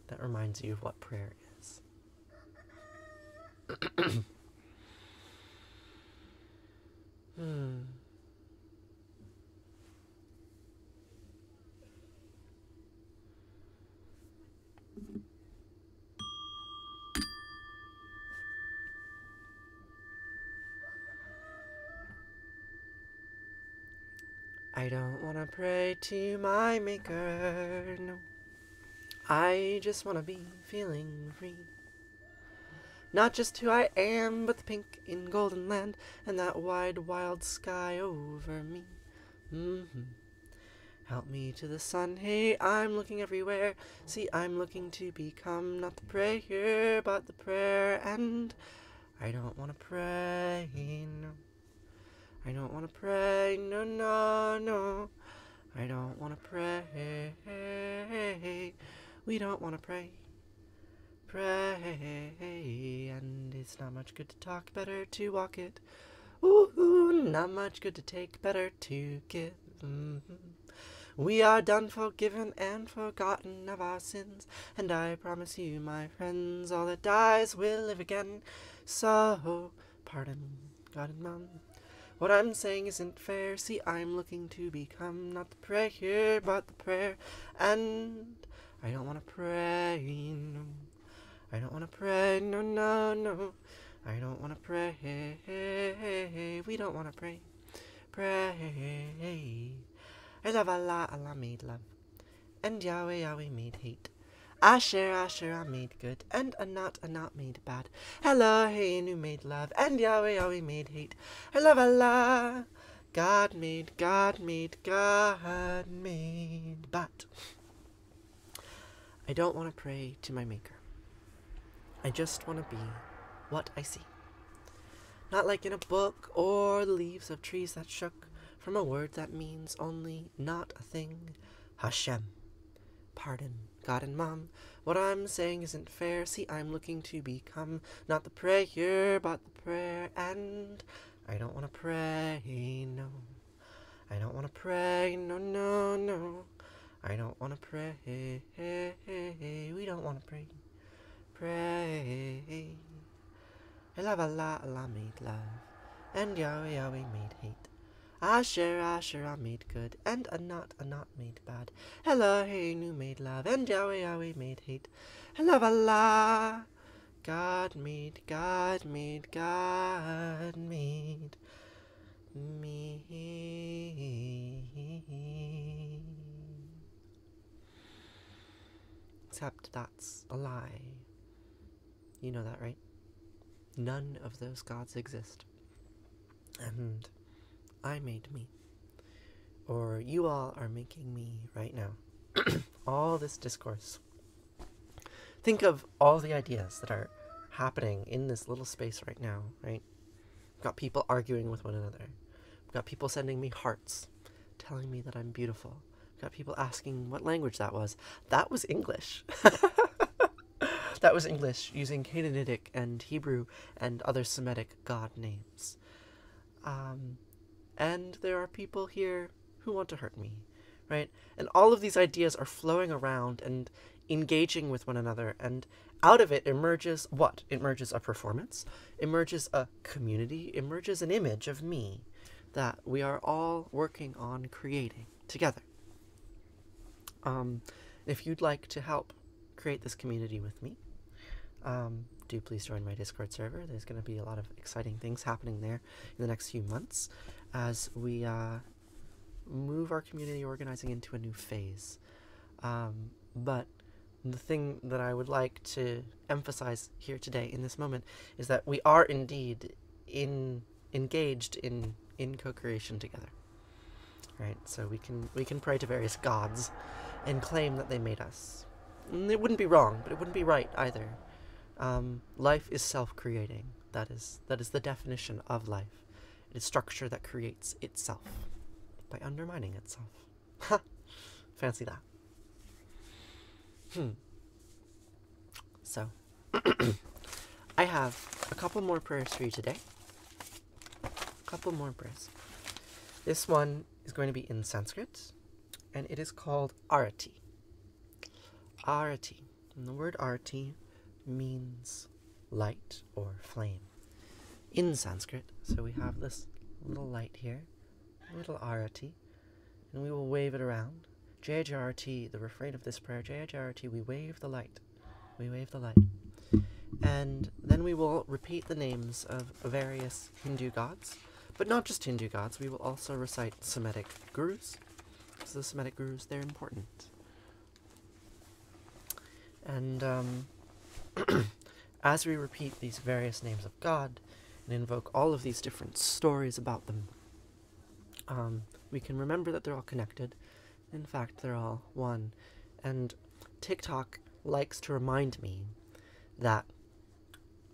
that reminds you of what prayer is. I don't want to pray to my maker, no. I just want to be feeling free. Not just who I am, but the pink in golden land and that wide, wild sky over me. Help me to the sun, hey, I'm looking everywhere. See, I'm looking to become not the prayer, but the prayer. And I don't want to pray, no. I don't want to pray, no, no, no. I don't want to pray. We don't want to pray. Pray. And it's not much good to talk, better to walk it. Ooh, not much good to take, better to give. We are done, forgiven, and forgotten of our sins. And I promise you, my friends, all that dies will live again. So, pardon, God and Mom. What I'm saying isn't fair. See, I'm looking to become not the prayer, but the prayer. And I don't want to pray, no. I don't want to pray, no, no, no. I don't want to pray. We don't want to pray. Pray. I love Allah, Allah made love. And Yahweh, Yahweh made hate. Asher, Asher, made good. And Anat, Anat made bad. Elohim made love. And Yahweh, Yahweh made hate. I love Allah. God made, God made, God made. But I don't want to pray to my maker. I just want to be what I see. Not like in a book or the leaves of trees that shook from a word that means only not a thing. Hashem. Pardon, God and Mom. What I'm saying isn't fair. See, I'm looking to become not the prayer, but the prayer. And I don't want to pray, no. I don't want to pray, no, no, no. I don't want to pray. We don't want to pray. Pray. I love Allah, Allah made love. And Yahweh, Yahweh made hate. Asher, Asher, made good. And Anat, Anat made bad. Elohim made love. And Yahweh, Yahweh made hate. I love Allah. God made, God made, God made me. Except that's a lie. You know that, right? None of those gods exist. And I made me. Or you all are making me right now. All this discourse. Think of all the ideas that are happening in this little space right now, right? We've got people arguing with one another. We've got people sending me hearts, telling me that I'm beautiful. We've got people asking what language that was. That was English. That was English, using Canaanitic and Hebrew and other Semitic god names. And there are people here who want to hurt me, right? And all of these ideas are flowing around and engaging with one another, and out of it emerges what? Emerges a performance, emerges a community, emerges an image of me that we are all working on creating together. If you'd like to help create this community with me, do please join my Discord server. There's going to be a lot of exciting things happening there in the next few months as we move our community organizing into a new phase. But the thing that I would like to emphasize here today in this moment is that we are indeed engaged in co-creation together. Right? So we can pray to various gods and claim that they made us. And it wouldn't be wrong, but it wouldn't be right either. Life is self-creating. That is the definition of life. It is structure that creates itself by undermining itself. Ha! Fancy that. So, I have a couple more prayers for you today. A couple more prayers. This one is going to be in Sanskrit, and it is called Arati. Arati. And the word Arati means light or flame in Sanskrit. So we have this little light here, a little Arati, and we will wave it around. Jaya Jaya Arati, the refrain of this prayer, Jaya Jaya Arati, we wave the light. We wave the light. And then we will repeat the names of various Hindu gods, but not just Hindu gods. We will also recite Semitic gurus. So the Semitic gurus, they're important. And as we repeat these various names of God and invoke all of these different stories about them, we can remember that they're all connected. In fact, they're all one. And TikTok likes to remind me that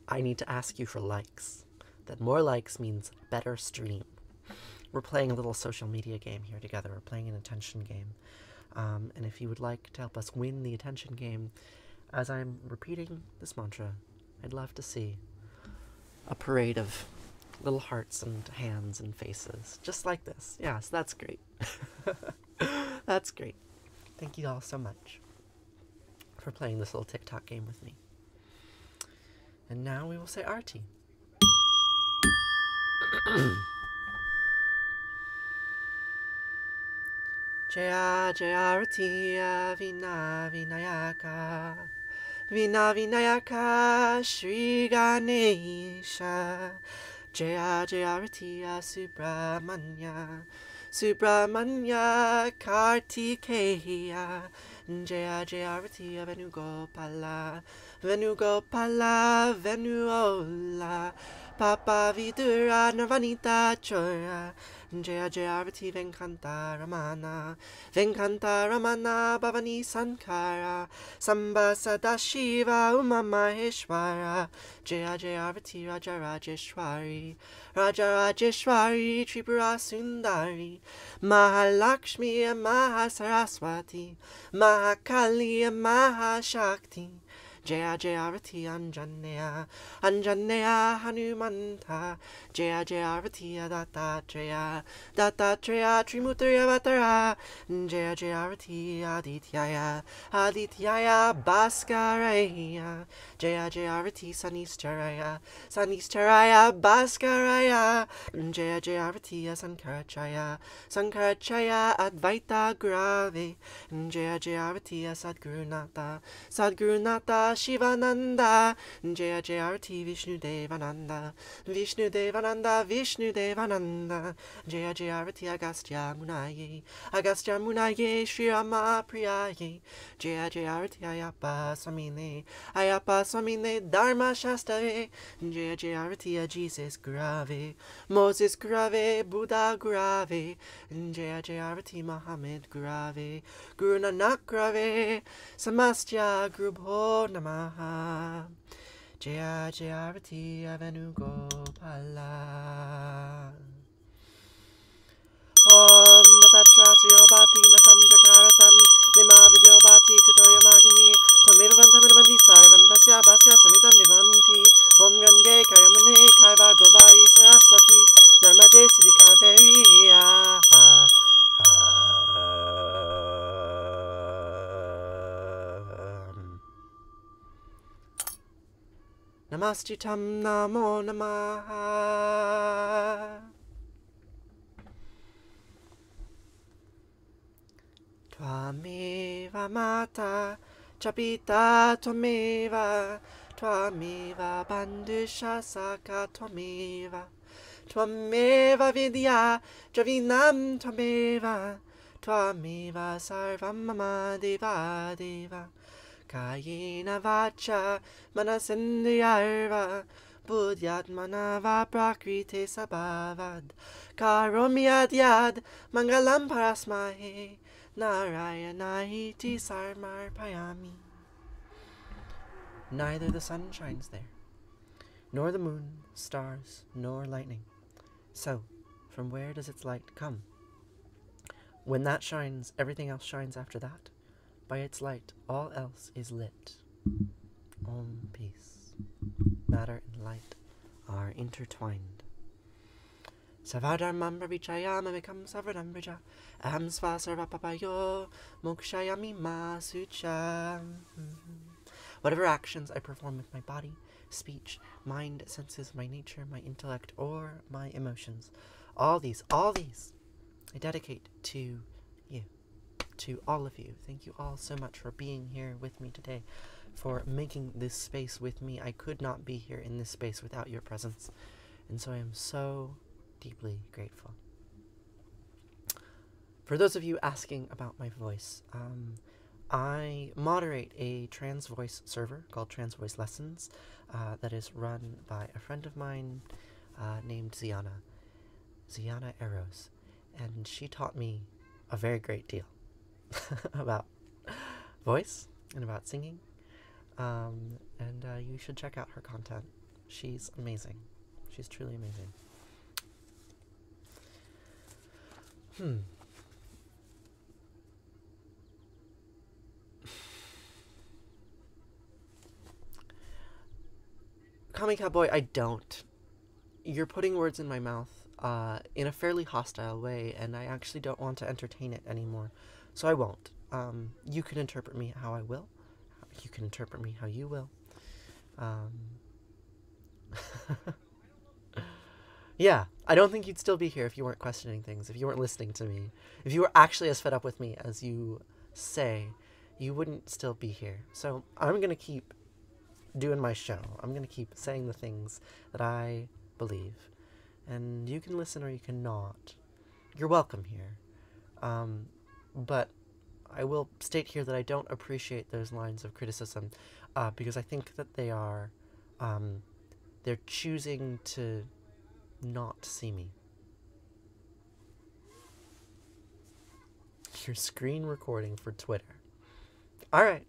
I need to ask you for likes. That more likes means better stream. We're playing a little social media game here together. We're playing an attention game. And if you would like to help us win the attention game, as I'm repeating this mantra, I'd love to see a parade of little hearts and hands and faces, just like this. Yeah, so that's great. That's great. Thank you all so much for playing this little TikTok game with me. And now we will say Arati. Jaya Jaya Arati Vina Vinayaka Vina Vinayaka Shri Ganesha Jaya Jaya Arati Subramanya Subramanya Kartikeya Jaya Jaya Arati Venugopala Venugopala Venuola Papa Vidura Nirvanita Chora Jaya Jaya Arati Venkanta Ramana Venkanta Ramana Bhavani Sankara Samba Sadashiva Uma Maheshwara Jaya Jaya Arati Raja Rajeshwari Raja Rajeshwari Tripura Sundari Mahalakshmi Mahasaraswati Mahakali Mahashakti Jaya Jaya Arati Anjaneya Anjaneya Hanumanta Jaya Jaya Arati Dattatreya Dattatreya Trimutraya Vatara Jaya Jaya Arati Adityaya Adityaya Bhaskaraya Jaya Jaya Arati Sanistaraya Sanistaraya Bhaskaraya Jaya Jaya Arati Sankarachaya Sankarachaya Advaita Grave Jaya Jaya Arati Sadgurunata Sadgurunata Shivananda Jaya Jaya Arati Vishnu Devananda Vishnu Devananda Vishnu Devananda Jaya Jaya Arati Agastya Munaye Agastya Munaye Shri Rama Priyaye Jaya Jaya Arati Ayappa Swamine Ayappa Swamine Dharma Shastave Jaya Jaya Arati Jesus Grave Moses Grave Buddha Grave Jaya Jaya Arati Muhammad Grave Guru Nanak Grave Samastya Grubho Namaha Jaya Jaya Arati Venugopala Om Natatra Suyobhati Natandrakaratam Nima Vidyobhati Katoya Magni Tomeva Vantamanavanti Sarvantasya Basya Samitam Vivanti Om Gange Kayamane Kaiva Govari Saraswati Narmade Siddhi Kaveri Namastitam Namo Namaha Tvameva Mata Chapita Tvameva Tvameva Bandusha Saka Tvameva Tvameva Vidya Javinam Tvameva Tvameva Sarvam Mama Deva Deva Kayena Vacha Manasendriyarva Buddhyatmanava Prakrite Sabhavad Karomyad Yad Mangalam Parasmahe Narayanahiti Sarmarpayami. Neither the sun shines there, nor the moon, stars, nor lightning. So, from where does its light come? When that shines, everything else shines after that. By its light, all else is lit. Om, peace. Matter and light are intertwined. Savadharmam pravichaya mamekam savadhambrija aham sva sarvapapayo mokshayami masucha. Whatever actions I perform with my body, speech, mind, senses, my nature, my intellect, or my emotions, all these, I dedicate to you, to all of you. Thank you all so much for being here with me today, for making this space with me. I could not be here in this space without your presence, and so I am so deeply grateful. For those of you asking about my voice, I moderate a trans voice server called Trans Voice Lessons that is run by a friend of mine named Ziana Eros, and she taught me a very great deal about voice and about singing, and you should check out her content. She's amazing. She's truly amazing. Kami Cowboy, I don't. You're putting words in my mouth in a fairly hostile way, and I actually don't want to entertain it anymore, so I won't. You can interpret me how I will. You can interpret me how you will. Yeah, I don't think you'd still be here if you weren't questioning things, if you weren't listening to me. If you were actually as fed up with me as you say, you wouldn't still be here. So I'm going to keep doing my show. I'm going to keep saying the things that I believe. And you can listen or you cannot. You're welcome here. But I will state here that I don't appreciate those lines of criticism because I think that they are, they're choosing to not see me. Your screen recording for Twitter. Alright.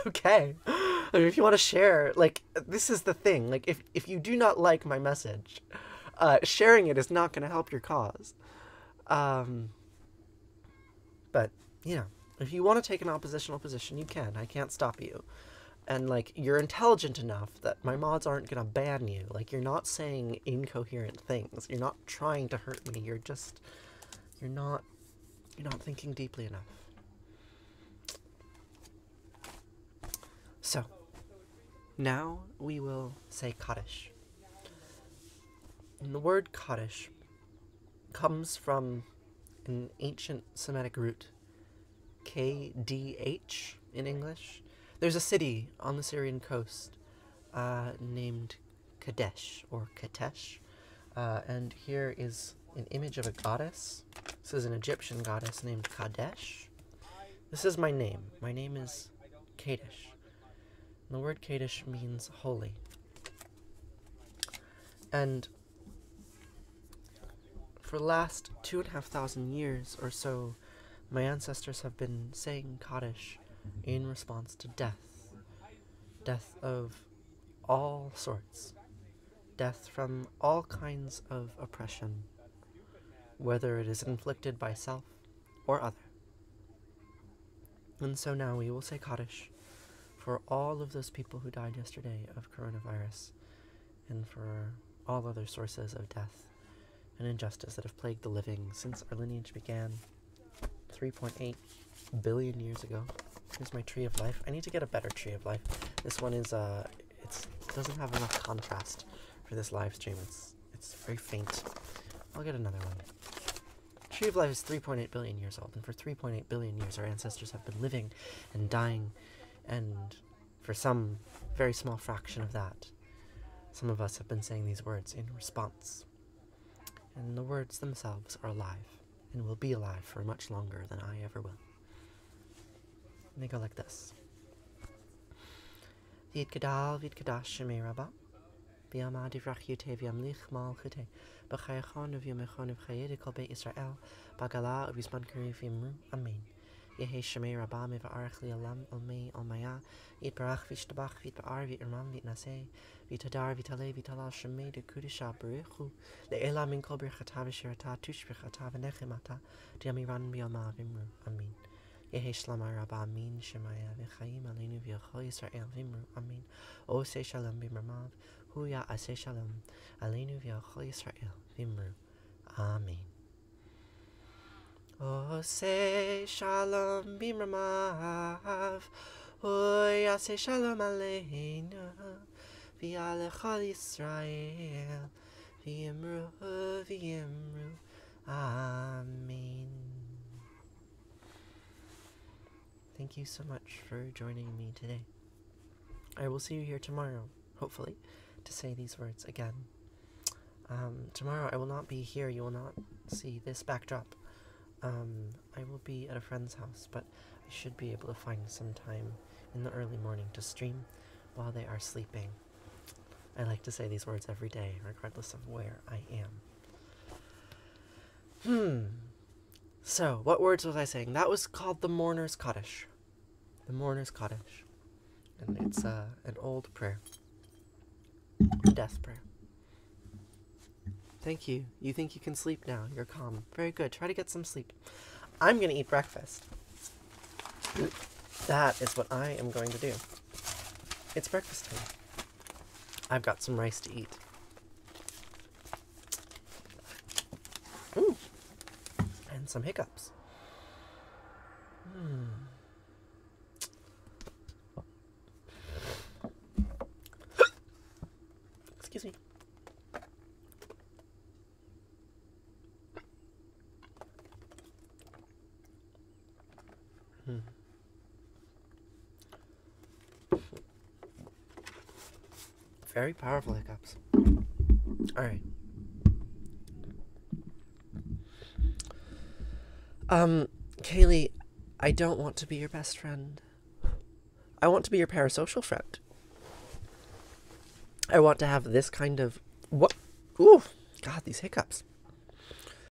Okay. I mean, if you want to share, like, this is the thing. Like, if you do not like my message, sharing it is not going to help your cause. But, you know, if you want to take an oppositional position, you can. I can't stop you. And, like, you're intelligent enough that my mods aren't going to ban you. Like, you're not saying incoherent things. You're not trying to hurt me. You're not thinking deeply enough. So, now we will say Kaddish. And the word Kaddish comes from an ancient Semitic root, KDH in English. There's a city on the Syrian coast named Kaddish, or Katesh, and here is an image of a goddess. This is an Egyptian goddess named Kaddish. This is my name. My name is Kaddish. And the word Kaddish means holy. And for the last 2,500 years or so, my ancestors have been saying Kaddish in response to death. Death of all sorts. Death from all kinds of oppression, whether it is inflicted by self or other. And so now we will say Kaddish for all of those people who died yesterday of coronavirus, and for all other sources of death and injustice that have plagued the living since our lineage began 3.8 billion years ago. Here's my tree of life. I need to get a better tree of life. This one is it doesn't have enough contrast for this live stream. It's very faint. I'll get another one. Tree of life is 3.8 billion years old, and for 3.8 billion years our ancestors have been living and dying, and for some very small fraction of that, some of us have been saying these words in response. And the words themselves are alive, and will be alive for much longer than I ever will. And they go like this. Vid kadal vid kadash shemei rabba, v'yama divrach yute v'yamlich mal chute, b'chayachon v'yamechon v'chayed kol beit Yisrael, b'gala v'yisman kari v'yamru, amen. Yehe Shemei Rabba Mevarach Li Alam Olmei Olmaya Yitbarach Vishtabach Vitbar Vitrman Vitnase Vitadar Vitale Vitalal Shemei de Kudisha Berechu Le'ela Min Kol Birchata V'Shirata Tushbirchata V'Nechemata Diamiran Bioma Vimru Amin Yehe Shlama Rabba Amin Shemaya V'Chaim Aleinu V'Yochol Yisrael Vimru Amin Ose Shalom B'Mramav Huya Ase Shalom Aleinu V'Yochol Yisrael Vimru Amen. Ose Shalom B'Mramav Huya Ase Shalom Aleinu V'Alechol Yisrael V'Imru Amen. Thank you so much for joining me today. I will see you here tomorrow, hopefully, to say these words again. Tomorrow I will not be here. You will not see this backdrop. I will be at a friend's house, but I should be able to find some time in the early morning to stream while they are sleeping. I like to say these words every day, regardless of where I am. So, what words was I saying? That was called the Mourner's Kaddish. The Mourner's Kaddish. And it's an old prayer. A death prayer. Thank you. You think you can sleep now. You're calm. Very good. Try to get some sleep. I'm going to eat breakfast. That is what I am going to do. It's breakfast time. I've got some rice to eat. Ooh. And some hiccups. Excuse me. Very powerful hiccups. Alright. Kaylee, I don't want to be your best friend. I want to be your parasocial friend. I want to have this kind of... What? Ooh, God, these hiccups.